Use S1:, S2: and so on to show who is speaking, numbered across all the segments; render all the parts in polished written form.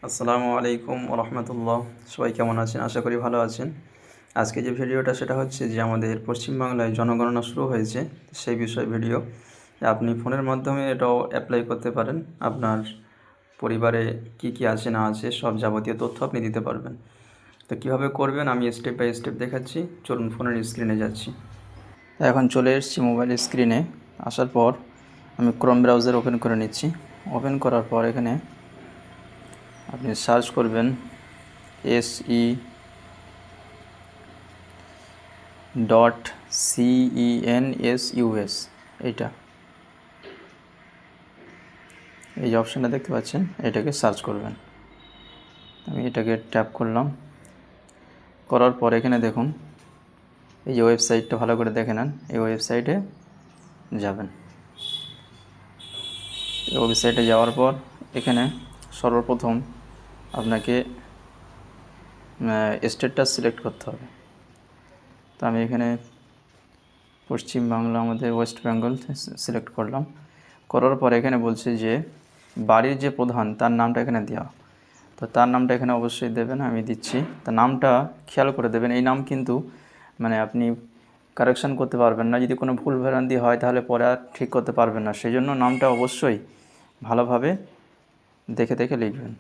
S1: আসসালামু আলাইকুম রহমতুল্লাহ। সবাই কেমন আছেন? আশা করি ভালো আছেন। আজকে যে ভিডিওটা সেটা হচ্ছে যে আমাদের পশ্চিমবাংলায় জনগণনা শুরু হয়েছে, সেই বিষয়ে ভিডিও। আপনি ফোনের মাধ্যমে এটাও অ্যাপ্লাই করতে পারেন। আপনার পরিবারে কি কি আছে না আছে সব যাবতীয় তথ্য আপনি দিতে পারবেন। তো কীভাবে করবেন আমি স্টেপ বাই স্টেপ দেখাচ্ছি। চলুন ফোনের স্ক্রিনে যাচ্ছি। এখন চলে এসেছি মোবাইল স্ক্রিনে। আসার পর আমি ক্রোম ব্রাউজার ওপেন করে নিচ্ছি। ওপেন করার পর এখানে আপনি সার্চ করবেন se.census, এইটা, এই যে অপশানটা দেখতে পাচ্ছেন, এটাকে সার্চ করবেন। আমি এটাকে ট্যাপ করলাম। করার পর এখানে দেখুন এই যে ওয়েবসাইটটা ভালো করে দেখে নেন। এই ওয়েবসাইটে যাবেন। এই ওয়েবসাইটে যাওয়ার পর এখানে সর্বপ্রথম আপনাকে স্টেটটা সিলেক্ট করতে হবে। তো আমি এখানে পশ্চিমবাংলা, আমাদের ওয়েস্ট বেঙ্গল সিলেক্ট করলাম। করার পর এখানে বলছে যে বাড়ির যে প্রধান তার নামটা এখানে দেওয়া। তো তার নামটা এখানে অবশ্যই দেবেন, আমি দিচ্ছি। তার নামটা খেয়াল করে দেবেন। এই নাম কিন্তু আপনি কারেকশান করতে পারবেন না। যদি কোনো ভুল ভ্রান্তি হয় তাহলে পরে আর ঠিক করতে পারবেন না। সেই জন্য নামটা অবশ্যই ভালোভাবে দেখে দেখে লিখবেন।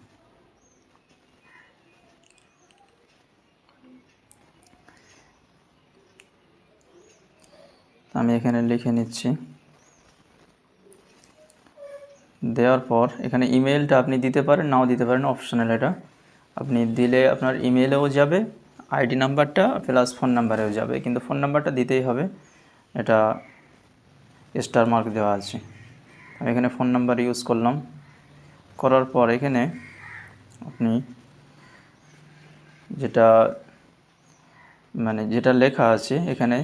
S1: আমি এখানে লিখে নিচ্ছি। দেওয়ার পর এখানে ইমেলটা আপনি দিতে পারেন, নাও দিতে পারেন, অপশনাল। এটা আপনি দিলে আপনার ইমেলেও যাবে, আইডি নাম্বারটা প্লাস ফোন নাম্বারেও যাবে, কিন্তু ফোন নাম্বারটা দিতেই হবে। এটা স্টার মার্ক দেওয়া আছে। আমি এখানে ফোন নাম্বার ইউজ করলাম। করার পর এখানে আপনি যেটা লেখা আছে এখানে,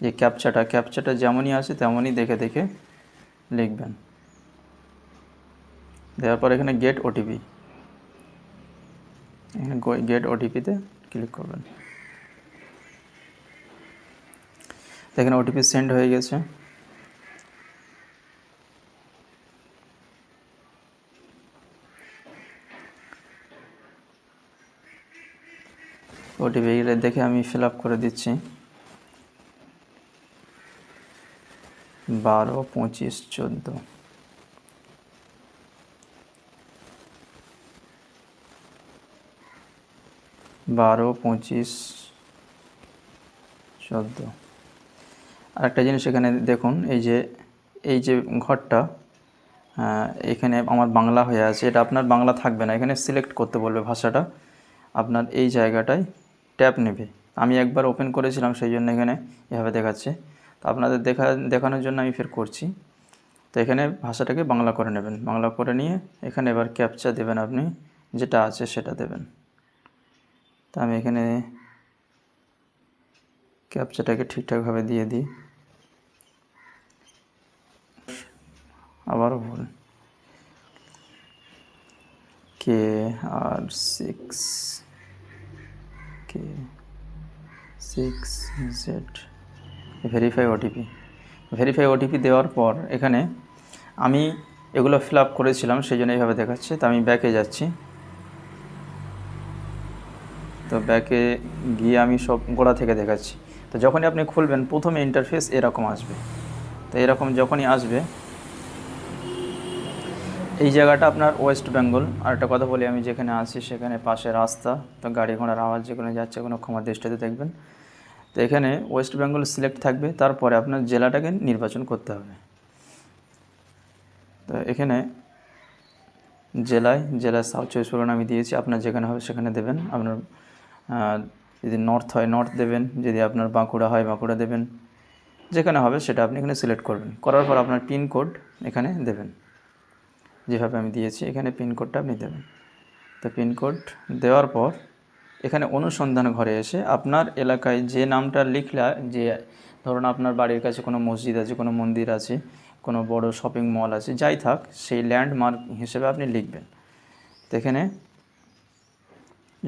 S1: যে ক্যাপচাটা যেমনই আছে তেমনই দেখে দেখে লিখবেন। দেওয়ার পর এখানে গেট ওটিপি, এখানে গেট ওটিপিতে ক্লিক করবেন। এখানে ওটিপি সেন্ড হয়ে গেছে। ওটিপি দেখে আমি ফিল আপ করে দিচ্ছি। 12 25 14। আরেকটা জিনিস এখানে দেখুন, এই যে ঘরটা, এখানে আমার বাংলা হয়ে আছে। এটা আপনার বাংলা থাকবে না, এখানে সিলেক্ট করতে বলবে ভাষাটা। আপনার এই জায়গাটায় ট্যাপ নেবে। আমি একবার ওপেন করেছিলাম, সেই জন্য এখানে এভাবে দেখাচ্ছে। তো আপনাদের দেখানোর জন্য আমি ফের করছি। তো এখানে ভাষাটাকে বাংলা করে নেবেন। বাংলা করে নিয়ে এখানে এবার ক্যাপচা দেবেন, আপনি যেটা আছে সেটা দেবেন। তো আমি এখানে ক্যাপচাটাকে ঠিকঠাকভাবে দিয়ে দিই। আবারও ভুল, KR6Z ভেরিফাই ওটিপি দেওয়ার পর এখানে আমি এগুলো ফিল আপ করেছিলাম, সেই জন্য এইভাবে দেখাচ্ছে। তো আমি ব্যাকে যাচ্ছি। তো ব্যাকে গিয়ে আমি সব গোড়া থেকে দেখাচ্ছি। তো যখনই আপনি খুলবেন প্রথমে ইন্টারফেস এরকম আসবে। তো এরকম যখনই আসবে, এই জায়গাটা আপনার ওয়েস্ট বেঙ্গল। আর একটা কথা বলি, আমি যেখানে আছি সেখানে পাশে রাস্তা, তো গাড়ি ঘোড়ার আওয়াজ যেখানে যাচ্ছে কোনো ক্ষমা দৃষ্টিতে দেখবেন। তো এখানে ওয়েস্ট বেঙ্গল সিলেক্ট থাকবে, তারপরে আপনার জেলাটাকে নির্বাচন করতে হবে। তো এখানে জেলা সাউথ চব্বিশ পরগনা আমি দিয়েছি। আপনার যেখানে হবে সেখানে দেবেন। আপনার যদি নর্থ হয় নর্থ দেবেন, যদি আপনার বাঁকুড়া হয় বাঁকুড়া দেবেন। যেখানে হবে সেটা আপনি এখানে সিলেক্ট করবেন। করার পর আপনার পিনকোড এখানে দেবেন, যেভাবে আমি দিয়েছি এখানে পিনকোডটা আপনি দেবেন। তো পিনকোড দেওয়ার পর এখানে অনুসন্ধান ঘরে এসে আপনার এলাকায় যে নামটা লিখলা, যে ধরুন আপনার বাড়ির কাছে কোনো মসজিদ আছে, কোনো মন্দির আছে, কোনো বড় শপিং মল আছে, যাই থাক, সেই ল্যান্ডমার্ক হিসেবে আপনি লিখবেন। তো এখানে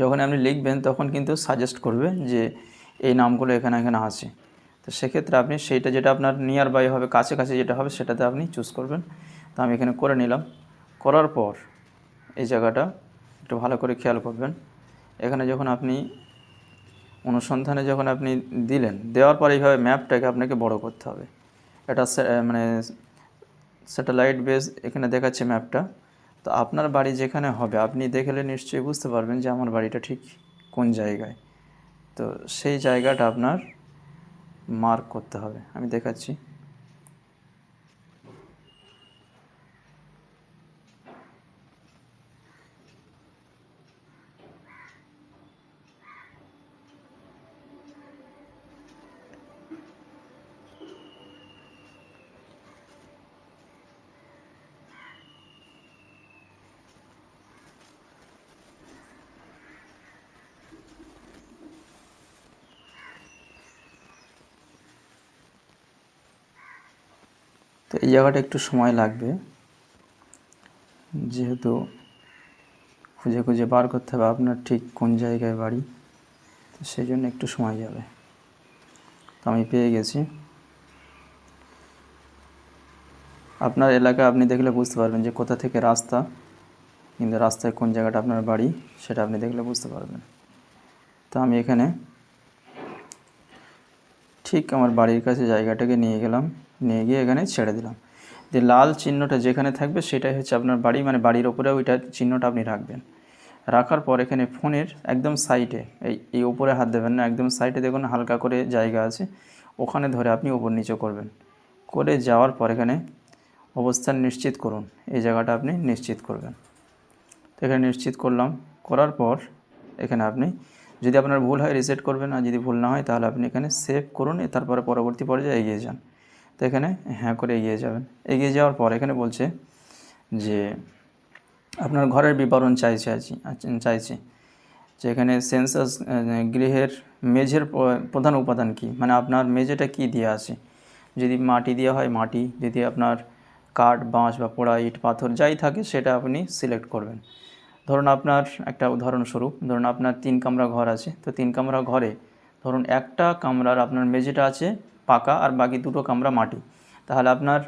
S1: যখন আপনি লিখবেন তখন কিন্তু সাজেস্ট করবে যে এই নামগুলো এখানে আছে। তো সেক্ষেত্রে আপনি সেইটা যেটা আপনার নিয়ার বাই হবে, কাছে যেটা হবে সেটাতে আপনি চুজ করবেন। তো আমি এখানে করে নিলাম। করার পর এই জায়গাটা একটু ভালো করে খেয়াল করবেন। এখানে যখন আপনি অনুসন্ধানে যখন আপনি দিলেন, দেওয়ার পর এইভাবে ম্যাপটাকে আপনাকে বড় করতে হবে। এটা মানে স্যাটেলাইট বেস এখানে দেখাচ্ছে ম্যাপটা। তো আপনার বাড়ি যেখানে হবে আপনি দেখলে নিশ্চয়ই বুঝতে পারবেন যে আমার বাড়িটা ঠিক কোন জায়গায়। তো সেই জায়গাটা আপনার মার্ক করতে হবে। আমি দেখাচ্ছি। তো এই জায়গাটা একটু সময় লাগবে, যেহেতু খুঁজে খুঁজে বার করতে হবে আপনার ঠিক কোন জায়গায় বাড়ি, তো সেই জন্য একটু সময় যাবে। তো আমি পেয়ে গেছি। আপনার এলাকা আপনি দেখলে বুঝতে পারবেন যে কোথা থেকে রাস্তা, কিন্তু রাস্তায় কোন জায়গাটা আপনার বাড়ি সেটা আপনি দেখলে বুঝতে পারবেন। তো আমি এখানে ঠিক আমার বাড়ির কাছে জায়গাটাকে নিয়ে গেলাম, নিয়ে গিয়ে এখানে ছেড়ে দিলাম। যে লাল চিহ্নটা যেখানে থাকবে সেটাই হচ্ছে আপনার বাড়ি, মানে বাড়ির ওপরে ওইটার চিহ্নটা আপনি রাখবেন। রাখার পর এখানে ফোনের একদম সাইডে এই উপরে হাত দেবেন না, একদম সাইডে দেখুন হালকা করে জায়গা আছে, ওখানে ধরে আপনি উপর নিচে করবেন। করে যাওয়ার পর এখানে অবস্থান নিশ্চিত করুন, এই জায়গাটা আপনি নিশ্চিত করবেন। তো এখানে নিশ্চিত করলাম। করার পর এখানে আপনি যদি আপনার ভুল হয় রিসেট করবেন, আর যদি ভুল না হয় তাহলে আপনি এখানে সেভ করুন, তারপরে পরবর্তী পর্যায়ে এগিয়ে যান। তো এখানে হ্যাঁ করে এগিয়ে যাবেন। এগিয়ে যাওয়ার পর এখানে বলছে যে আপনার ঘরের বিবরণ চাইছে যে এখানে সেন্সাস গৃহের মেঝের প্রধান উপাদান কী, মানে আপনার মেঝেটা কী দিয়ে আছে। যদি মাটি দেওয়া হয় মাটি, যদি আপনার কাঠ বাঁশ বা পোড়া ইট পাথর যাই থাকে সেটা আপনি সিলেক্ট করবেন। ধরুন আপনার একটা উদাহরণস্বরূপ, ধরুন আপনার 3 কামরা ঘর আছে। তো 3 কামরা ঘরে ধরুন একটা কামরার আপনার মেঝেটা আছে পাকা আর বাকি 2টো কামরা মাটি, তাহলে আপনার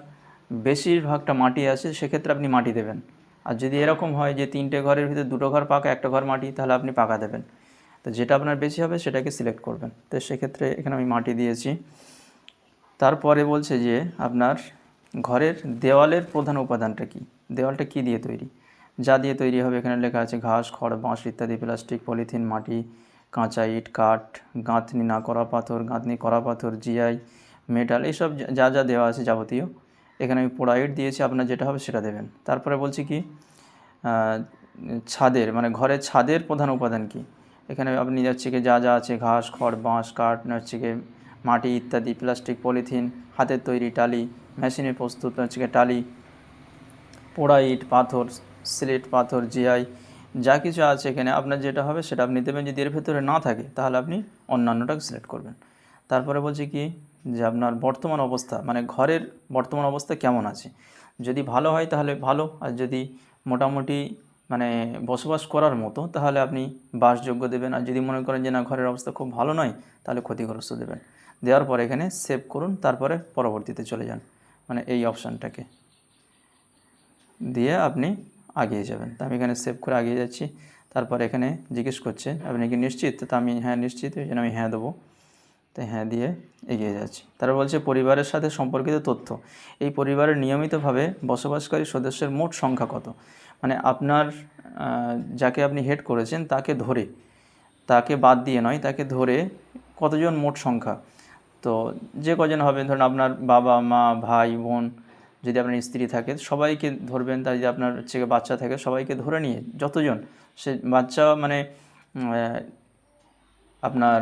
S1: বেশিরভাগটা মাটি আছে, সেক্ষেত্রে আপনি মাটি দেবেন। আর যদি এরকম হয় যে 3টে ঘরের ভিতরে 2টো ঘর পাকা একটা ঘর মাটি, তাহলে আপনি পাকা দেবেন। তো যেটা আপনার বেশি হবে সেটাকে সিলেক্ট করবেন। তো সেক্ষেত্রে এখানে আমি মাটি দিয়েছি। তারপরে বলছে যে আপনার ঘরের দেওয়ালের প্রধান উপাদানটা কী, দেওয়ালটা কী দিয়ে তৈরি। যা দিয়ে তৈরি হবে এখানে লেখা আছে ঘাস খড় বাঁশ ইত্যাদি, প্লাস্টিক পলিথিন মাটি কাঁচা ইট কাঠ গাঁথনি না করা পাথর গাঁথনি করা পাথর জিআই মেটাল, এইসব যা যা দেওয়া আছে যাবতীয়। এখানে আমি পোড়া ইট দিয়েছি, আপনার যেটা হবে সেটা দেবেন। তারপরে বলছি কি ছাদের, মানে ঘরের ছাদের প্রধান উপাদান কী, এখানে আপনি যাচ্ছে কি যা যা আছে ঘাস খড় বাঁশ কাঠ হচ্ছে কি মাটি ইত্যাদি, প্লাস্টিক পলিথিন হাতের তৈরি টালি মেশিনে প্রস্তুত হচ্ছে কি টালি পোড়া ইট পাথর সিলেট পাথর জিআই যা কিছু আছে এখানে আপনার যেটা হবে সেটা আপনি দেবেন। যদি এর ভেতরে না থাকে তাহলে আপনি অন্যান্যটাকে সিলেক্ট করবেন। তারপরে বলছি কি যে আপনার বর্তমান অবস্থা, মানে ঘরের বর্তমান অবস্থা কেমন আছে। যদি ভালো হয় তাহলে ভালো, আর যদি মোটামুটি মানে বসবাস করার মতো তাহলে আপনি বাসযোগ্য দেবেন। আর যদি মনে করেন যে না ঘরের অবস্থা খুব ভালো নয় তাহলে ক্ষতিগ্রস্ত দেবেন। দেওয়ার পর এখানে সেভ করুন, তারপরে পরবর্তীতে চলে যান, মানে এই অপশানটাকে দিয়ে আপনি এগিয়ে যাবেন। তো আমি এখানে সেভ করে এগিয়ে যাচ্ছি। তারপর এখানে জিজ্ঞেস করছে আপনি কি নিশ্চিত, তো আমি হ্যাঁ নিশ্চিত, ওই জন্য আমি হ্যাঁ দেবো। তো হ্যাঁ দিয়ে এগিয়ে যাচ্ছি। তারপর বলছে পরিবারের সাথে সম্পর্কিত তথ্য, এই পরিবারের নিয়মিতভাবে বসবাসকারী সদস্যের মোট সংখ্যা কত, মানে আপনার যাকে আপনি হেড করেছেন তাকে ধরে, তাকে বাদ দিয়ে নয়, তাকে ধরে কতজন মোট সংখ্যা। তো যে কজন হবে ধরুন আপনার বাবা মা ভাই বোন, যদি আপনার স্ত্রী থাকে সবাইকে ধরবেন। তাই যদি আপনার হচ্ছে বাচ্চা থাকে সবাইকে ধরে নিয়ে যতজন, সে বাচ্চা মানে আপনার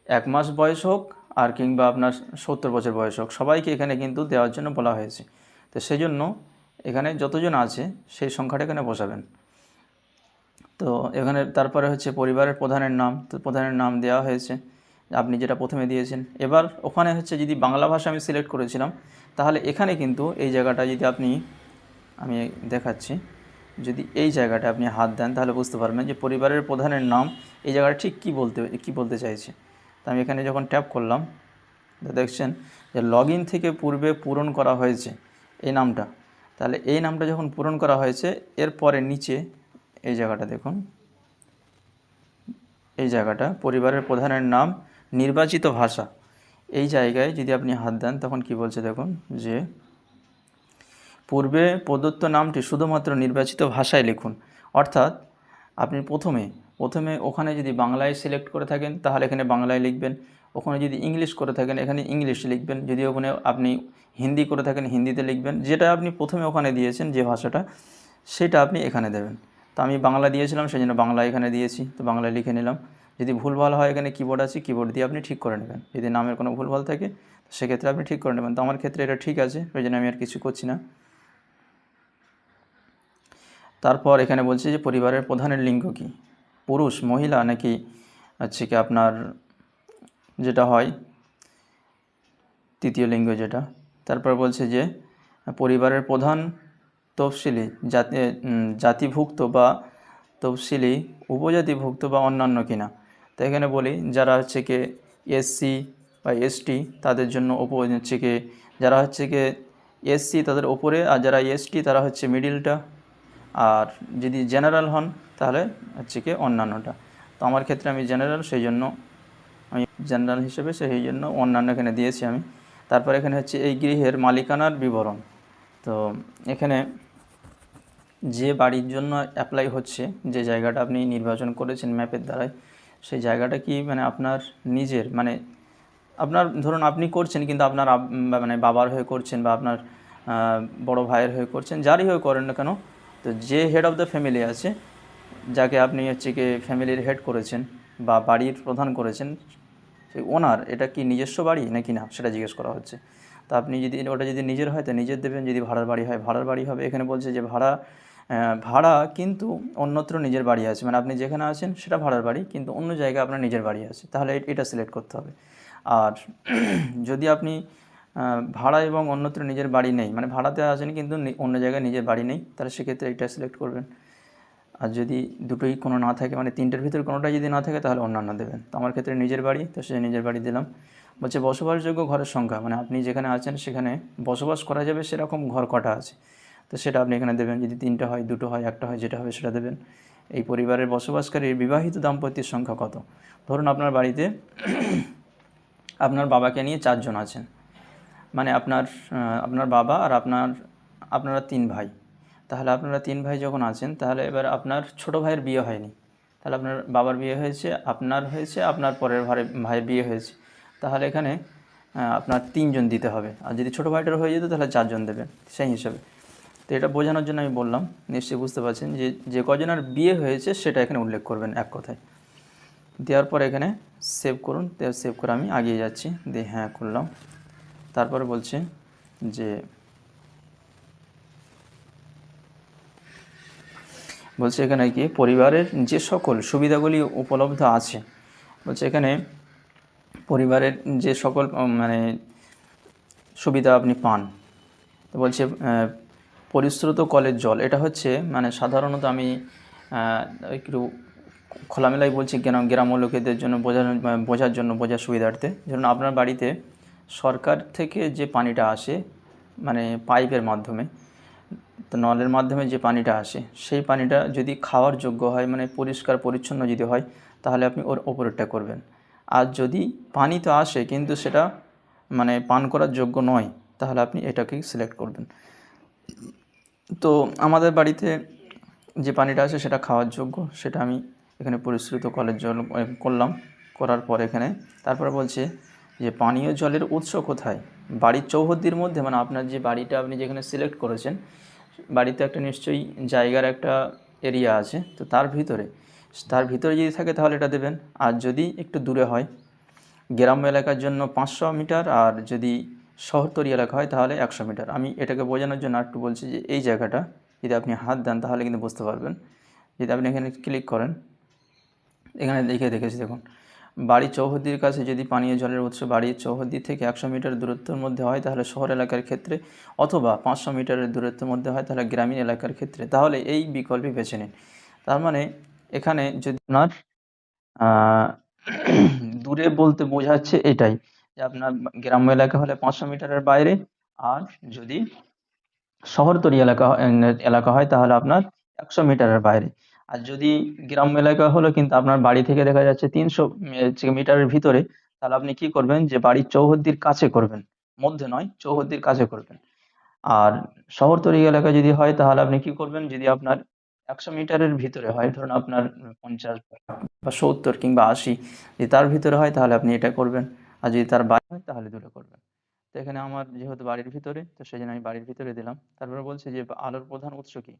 S1: 1 মাস বয়স হোক আর কিংবা আপনার 70 বছর বয়স হোক, সবাইকে এখানে কিন্তু দেওয়ার জন্য বলা হয়েছে। তো সেই জন্য এখানে যতজন আছে সেই সংখ্যাটা এখানে বসাবেন। তো এখানে তারপরে হচ্ছে পরিবারের প্রধানের নাম, তো প্রধানের নাম দেওয়া হয়েছে আপনি যেটা প্রথমে দিয়েছেন। এবার ওখানে হচ্ছে যদি বাংলা ভাষা আমি সিলেক্ট করেছিলাম, তাহলে এখানে কিন্তু এই জায়গাটা যদি আমি দেখাচ্ছি, যদি এই জায়গাটা আপনি হাত দেন তাহলে বুঝতে পারবেন যে পরিবারের প্রধানের নাম এই জায়গাটা ঠিক কী বলতে চাইছে। তো আমি এখানে যখন ট্যাপ করলাম তো দেখছেন যে লগইন থেকে পূর্বে পূরণ করা হয়েছে এই নামটা। তাহলে এই নামটা যখন পূরণ করা হয়েছে এরপরে নিচে এই জায়গাটা দেখুন, এই জায়গাটা পরিবারের প্রধানের নাম নির্বাচিত ভাষা, এই জায়গায় যদি আপনি হাত দেন তখন কি বলছে দেখুন, যে পূর্বে প্রদত্ত নামটি শুধুমাত্র নির্বাচিত ভাষায় লিখুন। অর্থাৎ আপনি প্রথমে ওখানে যদি বাংলায় সিলেক্ট করে থাকেন তাহলে এখানে বাংলায় লিখবেন, ওখানে যদি ইংলিশ করে থাকেন এখানে ইংলিশ লিখবেন, যদি ওখানে আপনি হিন্দি করে থাকেন হিন্দিতে লিখবেন, যেটা আপনি প্রথমে ওখানে দিয়েছেন যে ভাষাটা সেটা আপনি এখানে দেবেন। তো আমি বাংলা দিয়েছিলাম সেই জন্য বাংলা এখানে দিয়েছি, তো বাংলায় লিখে নিলাম। যদি ভুলভাল হয় এখানে কিবোর্ড আছে, কিবোর্ড দিয়ে আপনি ঠিক করে নেবেন। যদি নামের কোনো ভুলভাল থাকে সেক্ষেত্রে আপনি ঠিক করে নেবেন। তো আমার ক্ষেত্রে এটা ঠিক আছে, ওই জন্য আমি আর কিছু করছি না। তারপর এখানে বলছে যে পরিবারের প্রধানের লিঙ্গ কি, পুরুষ, মহিলা, নাকি হচ্ছে কি আপনার যেটা হয় তৃতীয় লিঙ্গ যেটা। তারপর বলছে যে পরিবারের প্রধান তফসিলি জাতিভুক্ত বা তফসিলি উপজাতিভুক্ত বা অন্যান্য কিনা। তো এখানে বলি যারা হচ্ছে কি এসসি বা এসটি তাদের জন্য হচ্ছে কি, যারা হচ্ছে কি এসসি তাদের ওপরে, আর যারা এসটি তারা হচ্ছে মিডিলটা, আর যদি জেনারেল হন তাহলে হচ্ছে কি অন্যান্যটা। তো আমার ক্ষেত্রে আমি জেনারেল, সেই জন্য আমি জেনারেল হিসেবে সেই জন্য অন্যান্য এখানে দিয়েছি আমি। তারপর এখানে হচ্ছে এই গৃহের মালিকানার বিবরণ। তো এখানে যে বাড়ির জন্য অ্যাপ্লাই হচ্ছে, যে জায়গাটা আপনি নির্বাচন করেছেন ম্যাপের দ্বারাই, সেই জায়গাটা কি মানে আপনার নিজের, মানে আপনার ধরুন আপনি করছেন কিন্তু আপনার মানে বাবার হয়ে করছেন বা আপনার বড় ভাইয়ের হয়ে করছেন, যারই হয়ে করেন না কেন, তো যে হেড অফ দ্য ফ্যামিলি আছে, যাকে আপনি হচ্ছে কি ফ্যামিলির হেড করেছেন বা বাড়ির প্রধান করেছেন, সেই ওনার এটা কি নিজস্ব বাড়ি নাকি না সেটা জিজ্ঞেস করা হচ্ছে। তো আপনি যদি ওটা যদি নিজের হয় তো নিজের দেবেন, যদি ভাড়ার বাড়ি হয় ভাড়ার বাড়ি হবে। এখানে বলছে যে ভাড়া কিন্তু অন্যত্র নিজের বাড়ি আছে, মানে আপনি যেখানে আছেন সেটা ভাড়ার বাড়ি কিন্তু অন্য জায়গায় আপনার নিজের বাড়ি আছে, তাহলে এটা সিলেক্ট করতে হবে। আর যদি আপনি ভাড়া এবং অন্যত্র নিজের বাড়ি নেই, মানে ভাড়াতে আছেন কিন্তু অন্য জায়গায় নিজের বাড়ি নেই, তাহলে সেক্ষেত্রে এটা সিলেক্ট করবেন। আর যদি দুটোই কোনো না থাকে, মানে তিনটের ভিতরে কোনোটাই যদি না থাকে তাহলে অন্যান্য দেবেন। তো আমার ক্ষেত্রে নিজের বাড়ি, তো সে নিজের বাড়ি দিলাম। বলছে বসবাসযোগ্য ঘরের সংখ্যা, মানে আপনি যেখানে আছেন সেখানে বসবাস করা যাবে সেরকম ঘর কটা আছে, তো সেটা আপনি এখানে দেবেন। যদি তিনটা হয়, দুটো হয়, একটা হয়, যেটা হবে সেটা দেবেন। এই পরিবারের বসবাসকারীর বিবাহিত দাম্পত্যের সংখ্যা কত। ধরুন আপনার বাড়িতে আপনার বাবাকে নিয়ে 4 জন আছেন, মানে আপনার বাবা আর আপনারা 3 ভাই। তাহলে আপনারা 3 ভাই যখন আছেন তাহলে এবার আপনার ছোট ভাইয়ের বিয়ে হয়নি, তাহলে আপনার বাবার বিয়ে হয়েছে, আপনার হয়েছে, আপনার পরের ভাইয়ের বিয়ে হয়েছে, তাহলে এখানে আপনার 3 জন দিতে হবে। আর যদি ছোটো ভাইটার হয়ে যেত তাহলে 4 জন দেবেন সেই হিসাবে। তো এটা বোঝানোর জন্য আমি বললাম, নিশ্চয়ই বুঝতে পারছেন যে যে কজনের বিয়ে হয়েছে সেটা এখানে উল্লেখ করবেন এক কথায়। দেওয়ার পর এখানে সেভ করুন। সেভ করে আমি এগিয়ে যাচ্ছি, দিয়ে হ্যাঁ করলাম। তারপরে বলছে যে এখানে কি পরিবারের যে সকল সুবিধাগুলি উপলব্ধ আছে, বলছে এখানে পরিবারের যে সকল মানে সুবিধা আপনি পান। তো বলছে পরিশ্রুত কলের জল, এটা হচ্ছে মানে সাধারণত আমি একটু খোলামেলাই বলছি গ্রাম্য লোকেদের জন্য বোঝার সুবিধার্থে। ধরুন আপনার বাড়িতে সরকার থেকে যে পানিটা আসে, মানে পাইপের মাধ্যমে, তো নলের মাধ্যমে যে পানিটা আসে সেই পানিটা যদি খাওয়ার যোগ্য হয়, মানে পরিষ্কার পরিচ্ছন্ন যদি হয়, তাহলে আপনি ওর ওপরেরটা করবেন। আর যদি পানি তো আসে কিন্তু সেটা মানে পান করার যোগ্য নয়, তাহলে আপনি এটাকেই সিলেক্ট করবেন। তো আমাদের বাড়িতে যে পানিটা আসে সেটা খাওয়ার যোগ্য, সেটা আমি এখানে পরিশ্রুত কলের জল করলাম। করার পর এখানে তারপরে বলছে যে পানীয় জলের উৎস কোথায়, বাড়ির চৌহদ্দির মধ্যে, মানে আপনার যে বাড়িটা আপনি যেখানে সিলেক্ট করেছেন বাড়িতে একটা নিশ্চয়ই জায়গার একটা এরিয়া আছে, তো তার ভিতরে যদি থাকে তাহলে এটা দেবেন। আর যদি একটু দূরে হয়, গ্রাম্য এলাকার জন্য 500 মিটার, আর যদি শহরতলি এলাকা হয় তাহলে 100 মিটার। আমি এটাকে বোঝানোর জন্য একটু বলছি যে এই জায়গাটা যদি আপনি হাত দেন তাহলে কিন্তু বুঝতে পারবেন। যদি আপনি এখানে ক্লিক করেন, এখানে দেখেছি দেখুন, বাড়ির চৌহদ্দির কাছে যদি পানীয় জলের উৎস বাড়ির চৌহদ্দি থেকে 100 মিটার দূরত্বের মধ্যে হয় তাহলে শহর এলাকার ক্ষেত্রে, অথবা 500 মিটারের দূরত্বের মধ্যে হয় তাহলে গ্রামীণ এলাকার ক্ষেত্রে, তাহলে এই বিকল্পই বেছে নিন। তার মানে এখানে যদি আপনার দূরে বলতে বোঝাচ্ছে এটাই, যে আপনার গ্রাম্য এলাকা হলে 500 মিটারের বাইরে, আর যদি শহরতলি এলাকা হয় তাহলে আপনার 100 মিটারের বাইরে। আর যদি গ্রাম এলাকা হলো কিন্তু আপনার বাড়ি থেকে দেখা যাচ্ছে 300 মিটারের ভিতরে, তাহলে আপনি কি করবেন যে বাড়ির চৌহদ্দির কাছে করবেন, মধ্যে নয়, চৌহদ্দির কাছে করবেন। আর শহরতলি এলাকা যদি হয় তাহলে আপনি কি করবেন, যদি আপনার 100 মিটারের ভিতরে হয়, ধরুন আপনার 50 বা 70 কিংবা 80, যদি তার ভিতরে হয় তাহলে আপনি এটা করবেন। আর যদি তার বাইরে হয় তাহলে দুটো করবেন। তো এখানে আমার যেহেতু বাড়ির ভিতরে, তো সেই জন্য আমি বাড়ির ভিতরে দিলাম। তারপরে বলছে যে আলোর প্রধান উৎস কি।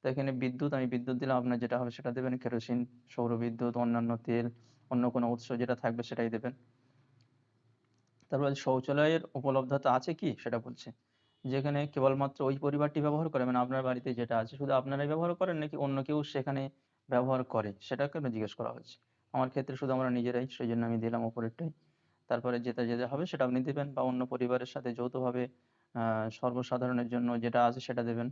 S1: তো এখানে বিদ্যুৎ, আমি বিদ্যুৎ দিলাম, আপনার যেটা হবে সেটা দেবেন, কেরোসিন, সৌরবিদ্যুৎ, অন্যান্য তেল, অন্য কোনো উৎস যেটা থাকবে সেটাই দেবেন। তারপর শৌচালয়ের উপলব্ধতা আছে কি সেটা বলছে, যেখানে কেবলমাত্র ওই পরিবারটি ব্যবহার করে, মানে আপনার বাড়িতে যেটা আছে শুধু আপনারাই ব্যবহার করেন নাকি অন্য কেউ সেখানে ব্যবহার করে, সেটাকে জিজ্ঞেস করা হচ্ছে। আমার ক্ষেত্রে শুধু আমরা নিজেরাই, সেই জন্য আমি দিলাম উপরেরটাই। তারপরে যেটা যেটা হবে সেটা আপনি দেবেন, বা অন্য পরিবারের সাথে যৌথভাবে সর্বসাধারণের জন্য যেটা আছে সেটা দেবেন।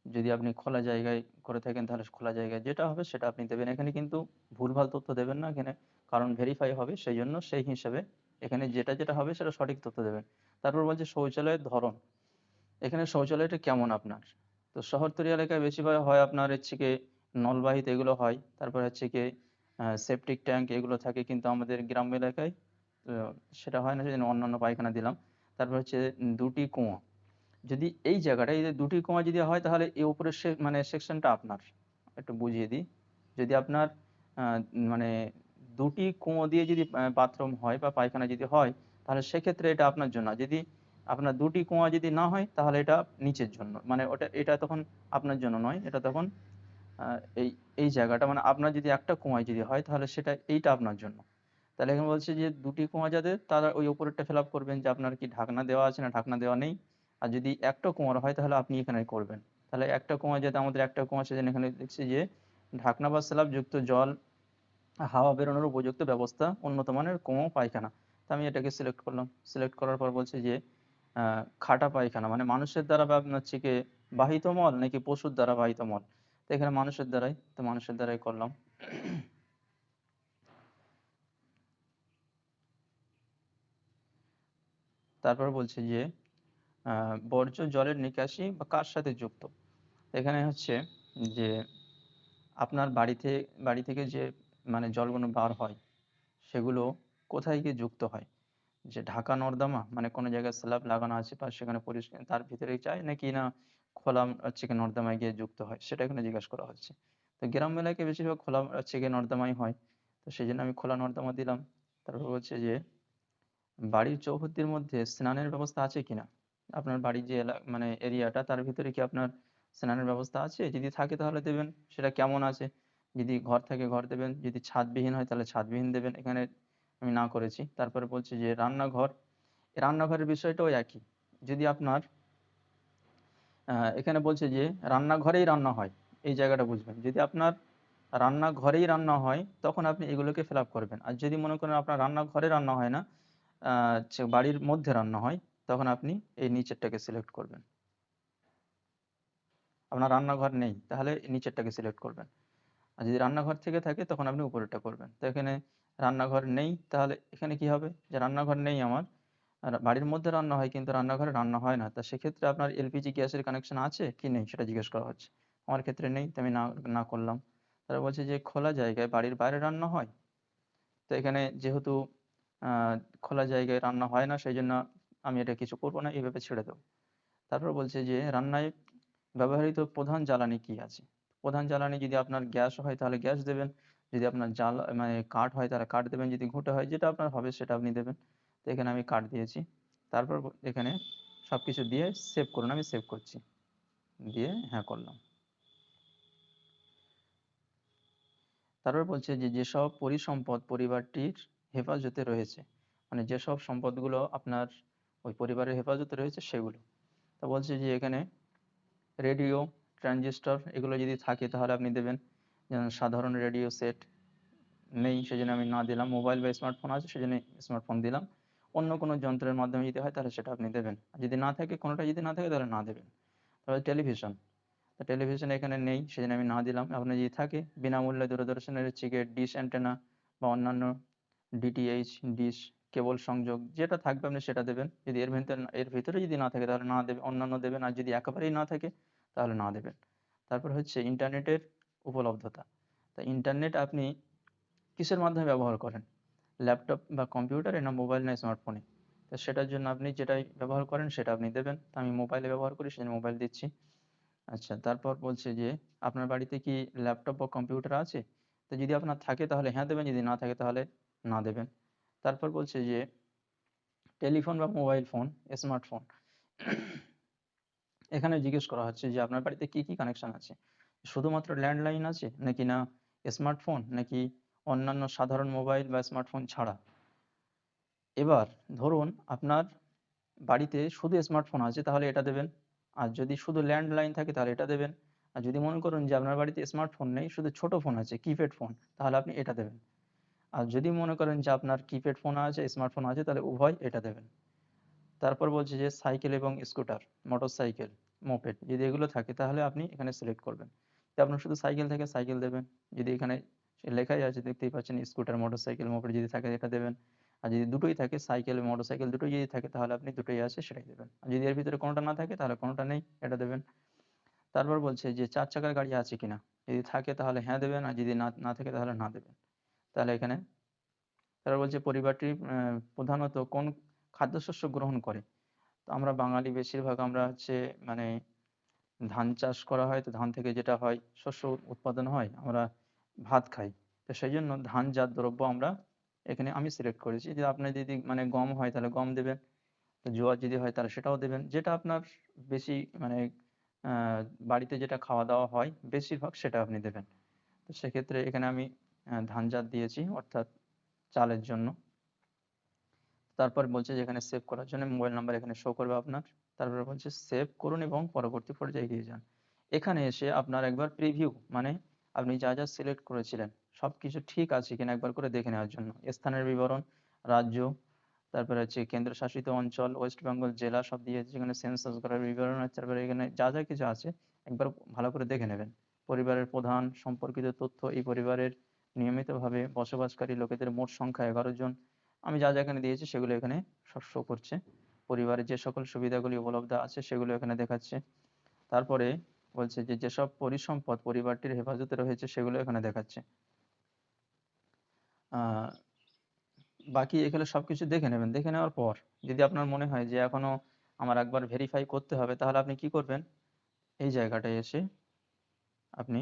S1: যদি আপনি খোলা জায়গায় করে থাকেন তাহলে খোলা জায়গায় যেটা হবে সেটা আপনি দেবেন। এখানে কিন্তু ভুলভাল তথ্য দেবেন না এখানে, কারণ ভেরিফাই হবে, সেই জন্য সেই হিসেবে এখানে যেটা যেটা হবে সেটা সঠিক তথ্য দেবেন। তারপর বলছে শৌচালয়ের ধরন, এখানে শৌচালয়টা কেমন আপনার। তো শহরতলি এলাকায় বেশিরভাগ হয় আপনার হচ্ছে কি নলবাহিত এগুলো হয়, তারপর হচ্ছে কি সেপটিক ট্যাঙ্ক এগুলো থাকে, কিন্তু আমাদের গ্রাম্য এলাকায় সেটা হয় না, সেজন্য অন্যান্য পায়খানা দিলাম। তারপর হচ্ছে দুটি কুয়ো, যদি এই জায়গাটায় এই যে দুটি কমা যদি হয় তাহলে এই উপরের মানে সেকশনটা আপনার, একটু বুঝিয়ে দিই। যদি আপনার আহ, মানে দুটি কুয়ো দিয়ে যদি বাথরুম হয় বা পায়খানা যদি হয়, তাহলে সেক্ষেত্রে এটা আপনার জন্য। যদি আপনার দুটি কুয়া যদি না হয় তাহলে এটা নিচের জন্য, মানে ওটা এটা তখন আপনার জন্য নয়, এটা তখন এই এই জায়গাটা মানে আপনার যদি একটা কুয়ায় যদি হয় তাহলে সেটা এইটা আপনার জন্য। তাহলে এখানে বলছে যে দুটি কুয়া যাদের, তারা ওই উপরেরটা ফিল আপ করবেন যে আপনার কি ঢাকনা দেওয়া আছে না ঢাকনা দেওয়া নেই। আর যদি একটা কুয়ার হয় তাহলে আপনি এখানে করবেন। তাহলে একটা কুয়া যাতে, আমাদের একটা কুয়া, সেজন্য এখানে দেখছি যে ঢাকনা বা স্ল্যাব যুক্ত জল, হাওয়া বেরোনোর উপযুক্ত ব্যবস্থা, উন্নত মানের কুয়ো পায়খানা। তো আমি এটাকে সিলেক্ট করলাম। সিলেক্ট করার পর বলছে যে খাঁটা পায়খানা, মানে মানুষের দ্বারা বা আপনার হচ্ছে কি বাহিত মল নাকি পশুর দ্বারা বাহিত মল। তো এখানে মানুষের দ্বারাই, তো মানুষের দ্বারাই করলাম। তারপর বলছে যে বর্জ্য জলের নিকাশি বা কার সাথে যুক্ত। এখানে হচ্ছে যে আপনার বাড়ি থেকে যে মানে জলগুলো বার হয় সেগুলো কোথায় গিয়ে যুক্ত হয়, যে ঢাকা নর্দমা মানে কোনো জায়গায় স্ল্যাব লাগানো আছে বা সেখানে পরিষ্কার তার ভিতরেই যায় নাকি না খোলা হচ্ছে কি নর্দমায় গিয়ে যুক্ত হয়, সেটা এখানে জিজ্ঞাসা করা হচ্ছে। তো গ্রাম এলাকায় বেশিরভাগ খোলা হচ্ছে গিয়ে নর্দমাই হয়, তো সেই জন্য আমি খোলা নর্দমা দিলাম। তারপর বলছে যে বাড়ির চৌহদ্দির মধ্যে স্নানের ব্যবস্থা আছে কিনা। আপনার বাড়ির যে মানে এরিয়াটা তার ভিতরে কি আপনার স্নানের ব্যবস্থা আছে, যদি থাকে তাহলে দেবেন, সেটা কেমন আছে। যদি ঘর থাকে ঘর দেবেন, যদি ছাদবিহীন হয় তাহলে ছাদবিহীন দেবেন, এখানে আমি না করেছি। তারপরে বলছে যে রান্নাঘর, এই রান্নাঘরের বিষয়টাও একই। যদি আপনার এখানে বলছে যে রান্নাঘরেই রান্না হয়, এই জায়গাটা বুঝবেন। যদি আপনার রান্নাঘরেই রান্না হয় তখন আপনি এগুলোকে ফিল আপ করবেন। আর যদি মনে করেন আপনার রান্নাঘরে রান্না হয় না, বাড়ির মধ্যে রান্না হয়, তখন আপনি এই নিচেরটাকে সিলেক্ট করবেন। আপনার রান্নাঘর নেই তাহলে নিচেরটাকে সিলেক্ট করবেন। আর যদি রান্নাঘর থেকে থাকে তখন আপনি উপরেরটা করবেন। তো এখানে রান্নাঘর নেই, তাহলে এখানে কি হবে যে রান্নাঘর নেই আমার, আর বাড়ির মধ্যে রান্না হয় কিন্তু রান্নাঘরে রান্না হয় না, তা সেক্ষেত্রে আপনার এলপিজি গ্যাসের কানেকশন আছে কি নেই সেটা জিজ্ঞেস করা হচ্ছে। আমার ক্ষেত্রে নেই, তো আমি না না করলাম। তারা বলছে যে খোলা জায়গায় বাড়ির বাইরে রান্না হয়, তো এখানে যেহেতু আহ, খোলা জায়গায় রান্না হয় না সেই জন্য আমি এটা কিছু করবো না, এইভাবে ছেড়ে দেবো। তারপর বলছে যে রান্নায় ব্যবহৃত প্রধান জ্বালানি কি আছে। প্রধান জ্বালানি যদি আপনার গ্যাস হয় তাহলে গ্যাস দেবেন, যদি আপনার মানে কাঠ হয় তাহলে কাঠ দেবেন, যদি ঘুঁটে হয় যেটা আপনার হবে সেটা আপনি দেবেন। তো এখানে আমি কাঠ দিয়েছি। তারপর এখানে সবকিছু দিয়ে সেভ করুন, আমি সেভ করছি, দিয়ে হ্যাঁ করলাম। তারপর বলছে যে যেসব পরিসম্পদ পরিবারটির হেফাজতে রয়েছে, মানে যেসব সম্পদগুলো আপনার ওই পরিবারের হেফাজতে রয়েছে সেগুলো। তা বলছে যে এখানে রেডিও, ট্রানজিস্টর এগুলো যদি থাকে তাহলে আপনি দেবেন। যেমন সাধারণ রেডিও সেট নেই সেজন্য আমি না দিলাম, মোবাইল বা স্মার্টফোন আছে সেজন্য স্মার্টফোন দিলাম। অন্য কোনো যন্ত্রের মাধ্যমে যদি হয় তাহলে সেটা আপনি দেবেন, আর যদি না থাকে, কোনোটা যদি না থাকে তাহলে না দেবেন। তাহলে টেলিভিশন, তো টেলিভিশন এখানে নেই সেজন্য আমি না দিলাম। আপনার যদি থাকে বিনামূল্যে দূরদর্শনের হচ্ছে গিয়ে ডিশ অ্যান্টেনা বা অন্যান্য ডিটিএইচ ডিশ কেবল সংযোগ যেটা থাকবে আপনি সেটা দেবেন। যদি এর ভিতরে যদি না থাকে তাহলে না দেবেন, অন্যান্য দেবেন। আর যদি একেবারেই না থাকে তাহলে না দেবেন। তারপর হচ্ছে ইন্টারনেটের উপলব্ধতা। তা ইন্টারনেট আপনি কিসের মাধ্যমে ব্যবহার করেন? ল্যাপটপ বা কম্পিউটারে, না মোবাইল, না স্মার্টফোনে? তো সেটার জন্য আপনি যেটাই ব্যবহার করেন সেটা আপনি দেবেন। তো আমি মোবাইলে ব্যবহার করি সেজন্য মোবাইল দিচ্ছি। আচ্ছা, তারপর বলছে যে আপনার বাড়িতে কি ল্যাপটপ বা কম্পিউটার আছে? তো যদি আপনার থাকে তাহলে হ্যাঁ দেবেন, যদি না থাকে তাহলে না দেবেন। তারপর বলছে যে টেলিফোন বা মোবাইল ফোন, স্মার্টফোন, এখানে জিজ্ঞেস করা হচ্ছে যে আপনার বাড়িতে কি কি কানেকশন আছে? শুধুমাত্র ল্যান্ডলাইন আছে, নাকি না স্মার্টফোন, নাকি অন্যান্য সাধারণ মোবাইল বা স্মার্টফোন ছাড়া? এবার ধরুন আপনার বাড়িতে শুধু স্মার্টফোন আছে তাহলে এটা দেবেন। আর যদি শুধু ল্যান্ডলাইন থাকে তাহলে এটা দেবেন। আর যদি মনে করুন যে আপনার বাড়িতে স্মার্টফোন নেই, শুধু ছোট ফোন আছে, কিপ্যাড ফোন, তাহলে আপনি এটা দেবেন। আর যদি মনে করেন যে আপনার কিপ্যাড ফোন আছে, স্মার্টফোন আছে, তাহলে উভয় এটা দেবেন। তারপর বলছে যে সাইকেল এবং স্কুটার, মোটরসাইকেল, মোপেড, যদি এগুলো থাকে তাহলে আপনি এখানে সিলেক্ট করবেন। যদি আপনার শুধু সাইকেল থাকে সাইকেল দেবেন। যদি এখানে লেখাই আছে দেখতেই পাচ্ছেন স্কুটার, মোটরসাইকেল, মোপেড, যদি থাকে এটা দেবেন। আর যদি দুটোই থাকে, সাইকেল, মোটরসাইকেল দুটোই যদি থাকে, তাহলে আপনি দুটোই আছে সেটাই দেবেন। আর যদি এর ভিতরে কোনোটা না থাকে তাহলে কোনোটা নেই, এটা দেবেন। তারপর বলছে যে 4 চাকার গাড়ি আছে কিনা? যদি থাকে তাহলে হ্যাঁ দেবেন, আর যদি না না থাকে তাহলে না দেবেন। তাহলে এখানে তারা বলছে পরিবারটি প্রধানত কোন খাদ্যশস্য গ্রহণ করে? তো আমরা বাঙালি বেশিরভাগ আমরা হচ্ছে মানে ধান চাষ করা হয়, তো ধান থেকে যেটা হয় শস্য উৎপাদন হয়, আমরা ভাত খাই। তো সেই জন্য ধানজাত দ্রব্য আমরা এখানে আমি সিলেক্ট করেছি। যে আপনার যদি মানে গম হয় তাহলে গম দেবেন, তো জোয়ার যদি হয় তাহলে সেটাও দেবেন। যেটা আপনার বেশি মানে বাড়িতে যেটা খাওয়া দাওয়া হয় বেশিরভাগ সেটা আপনি দেবেন। তো সেক্ষেত্রে এখানে আমি ধানজাত দিয়েছি, অর্থাৎ চালের জন্য। তারপর বলছে যে এখানে সেভ করার জন্য মোবাইল নাম্বার এখানে শো করবে আপনার। তারপরে বলছে সেভ করুন এবং পরবর্তী পর্যায়ে এগিয়ে যান। এখানে এসে আপনার একবার প্রিভিউ, মানে আপনি যা যা সিলেক্ট করেছিলেন সবকিছু ঠিক আছে কিনা একবার করে দেখে নেওয়ার জন্য। স্থানের বিবরণ, রাজ্য, তারপরে হচ্ছে কেন্দ্রশাসিত অঞ্চল, ওয়েস্ট বেঙ্গল জেলা সব দিয়েছে, যেখানে সেন্সাস করার বিবরণ আছে। তারপরে এখানে যা যা কিছু আছে একবার ভালো করে দেখে নেবেন। পরিবারের প্রধান সম্পর্কিত তথ্য, এই পরিবারের নিয়মিতভাবে বসবাসকারী লোকেদের মোট সংখ্যা 11 জন। আমি যা যা এখানে দিয়েছি সেগুলো এখানে সব শো করছে। পরিবারের যে সকল সুবিধাগুলি উপলব্ধ আছে সেগুলো এখানে দেখাচ্ছে। তারপরে বলছে যে যেসব পরিসম্পদ পরিবারটির হেফাজতে রয়েছে সেগুলো এখানে দেখাচ্ছে। আহ বাকি এখানে সবকিছু দেখে নেবেন। দেখে নেওয়ার পর যদি আপনার মনে হয় যে এখনো আমার একবার ভেরিফাই করতে হবে, তাহলে আপনি কি করবেন, এই জায়গাটায় এসে আপনি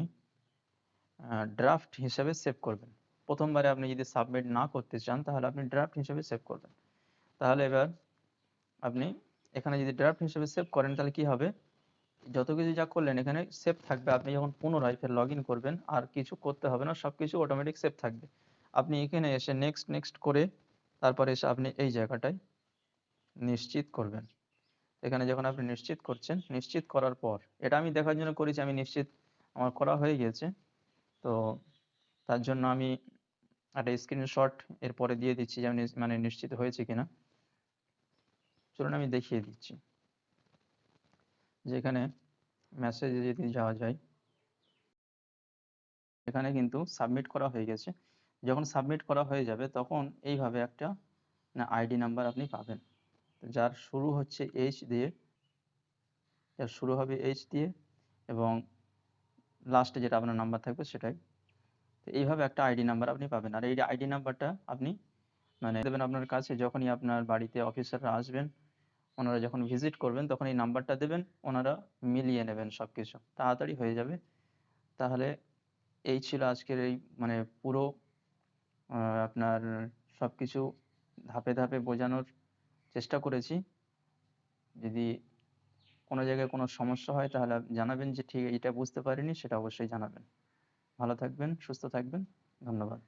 S1: ড্রাফট হিসেবে সেভ করবেন। প্রথমবারে আপনি যদি সাবমিট না করতে চান তাহলে আপনি ড্রাফট হিসেবে সেভ করবেন। তাহলে এবার আপনি এখানে যদি ড্রাফট হিসেবে সেভ করেন তাহলে কি হবে, যত কিছু যা করলেন এখানে সেভ থাকবে। আপনি যখন পুনরায় ফের লগ ইন করবেন আর কিছু করতে হবে না, সবকিছু অটোমেটিক সেভ থাকবে। আপনি এখানে এসে নেক্সট নেক্সট করে তারপরে এসে আপনি এই জায়গাটায় নিশ্চিত করবেন। এখানে যখন আপনি নিশ্চিত করছেন, নিশ্চিত করার পর এটা আমি দেখার জন্য করেছি, আমি নিশ্চিত আমার করা হয়ে গেছে। তো তার জন্য আমি একটা স্ক্রিনশট এরপরে দিয়ে দিচ্ছি যে আমি মানে নিশ্চিত হয়েছে কিনা। চলুন আমি দেখিয়ে দিচ্ছি। যেখানে মেসেজে যদি যাওয়া যায়, এখানে কিন্তু সাবমিট করা হয়ে গেছে। যখন সাবমিট করা হয়ে যাবে তখন এইভাবে একটা আইডি নাম্বার আপনি পাবেন। তো যার শুরু হচ্ছে এইচ দিয়ে, যার শুরু হবে এইচ দিয়ে এবং লাস্টে যেটা আপনার নাম্বার থাকবে সেটাই। তো এইভাবে একটা আইডি নাম্বার আপনি পাবেন। আর এই আইডি নাম্বারটা আপনি মানে দেবেন আপনার কাছে যখনই আপনার বাড়িতে অফিসাররা আসবেন, ওনারা যখন ভিজিট করবেন তখন এই নাম্বারটা দেবেন, ওনারা মিলিয়ে নেবেন সবকিছু, তাড়াতাড়ি হয়ে যাবে। তাহলে এই ছিল আজকের এই মানে পুরো আপনার সবকিছু ধাপে ধাপে বোঝানোর চেষ্টা করেছি। যদি কোনো জায়গায় কোনো সমস্যা হয় তাহলে জানাবেন যে ঠিক এটা বুঝতে পারিনি, সেটা অবশ্যই জানাবেন। ভালো থাকবেন, সুস্থ থাকবেন। ধন্যবাদ।